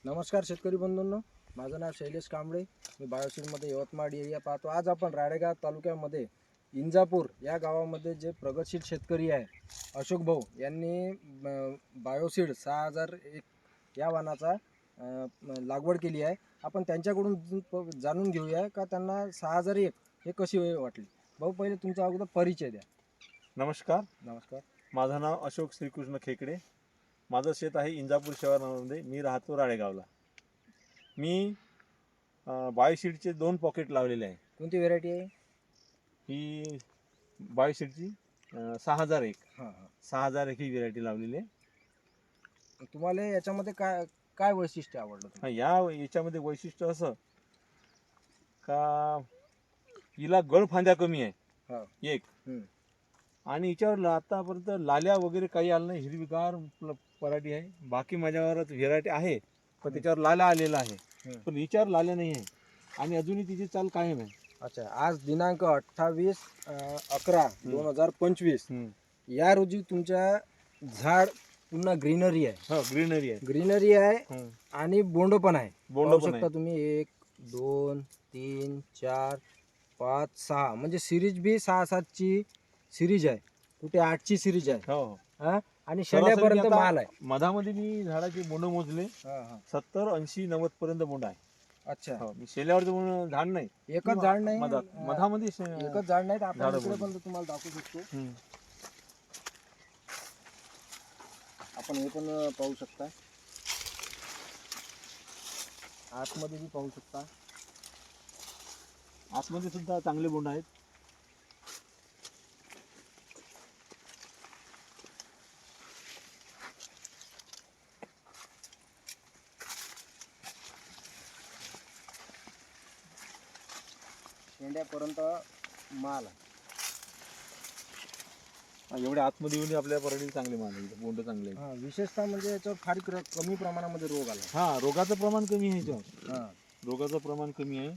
नमस्कार शेतकरी बंधूंनो, माझं नाव शैलेश कांबळे. मी बायोसीडमध्ये यवतमाळ एरिया पाहतो. आज आपण राळेगाव तालुक्यामध्ये इंजापूर या गावामध्ये जे प्रगतशील शेतकरी आहे अशोक भाऊ यांनी बायोसीड 6001 या वाणाचा लागवड केली आहे. आपण त्यांच्याकडून जाणून घेऊया का त्यांना 6001 हे कशी वाटली. भाऊ, पहिले तुमचा अगोदर परिचय द्या. नमस्कार. नमस्कार. माझं नाव अशोक श्रीकृष्ण खेकडे. माझं शेत आहे इंजापूर शहरामध्ये. मी राहतो राळेगावला. मी बायोसीडचे 2 पॉकेट लावलेले आहे. कोणती व्हेरायटी आहे ही बायोसीडची 6001. हां हां 6001 ही व्हेरायटी लावलेली आहे. तुम्हाला याच्यामध्ये काय काय वैशिष्ट्य आवडलं तुम्हाला? याच्यामध्ये वैशिष्ट्य असं का हिला गळफांद्या कमी आहे. हो. एक हं. आणि हिच्यावर आतापर्यंत लाल्या वगैरे काही आलं नाही. हिरवीगार पराठी आहे. बाकी माझ्यावरच व्हेरायटी आहे पण त्याच्यावर लाल्या आलेला आहे. पण हिच्यावर लाल्या नाही आहे आणि अजूनही तिची चाल कायम आहे. अच्छा, आज दिनांक 28/11/2025 या रोजी तुमच्या झाड पुन्हा ग्रीनरी आहे. हो, ग्रीनरी आहे. ग्रीनरी आहे आणि बोंड पण आहे. बोंड पाहू पण शकता आहे. तुम्ही 1 2 3 4 5 6 म्हणजे सिरीज बी 6-7 ची सिरीज आहे. कुठे 8 ची सिरीज आहे. हो. हा, आणि शेंड्यापर्यंत आता माल आहे. मधामध्ये मी झाडाचे बोंड मोजले. हा हा 70 80 90 पर्यंत बोंड आहे. अच्छा, हो, मी शेल्यावरचं झाड नाही. एकच झाड नाही. मधामध्ये एकच झाड नाही. आपण झाडं इकडे बोलली. पण तुम्हाला दाखवू शकतो. हम्म. आपण हे पण पाहू शकता. आतमध्ये बी पाहू शकता. आतमध्ये सुद्धा चांगले बोंड आहेत. शेंड्यापर्यंत माल आहे. एवढ्या आतमध्ये येऊन आपल्या पराठीला चांगले माल आहे. बोंड चांगले आहेत. हा, विशेषतः म्हणजे याच्यावर फार कमी प्रमाणामध्ये रोग आला. हा, रोगाचं प्रमाण कमी आहे याच्यावर. हा, रोगाचं प्रमाण कमी आहे.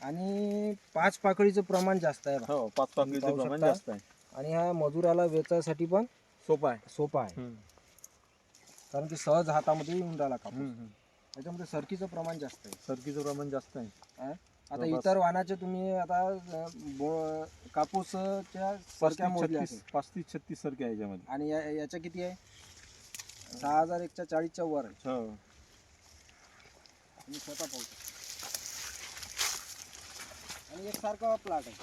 आणि 5 पाकळीचं प्रमाण जास्त आहे. हो, 5 पाकळीचं पाहू प्रमाण शकता. जास्त आहे. आणि हा मजुराला वेचायसाठी पण सोपा आहे. सोपा आहे. कारण की सहज हातामध्ये येऊन राहिला कापूस. त्याच्यामध्ये सरकीचं प्रमाण जास्त आहे. सरकीचं प्रमाण जास्त आहे. हा? आता इतर वाणाचे तुम्ही आता कापूसच्या सरक्या मोजल्या असेल. 35-36 सरके आहे याच्यामध्ये. आणि याच्या किती आहे? 6001च्या 40च्या वर आहे. हो. तुम्ही स्वतः पाहू शकता. आणि एकसारखा प्लॉट आहे.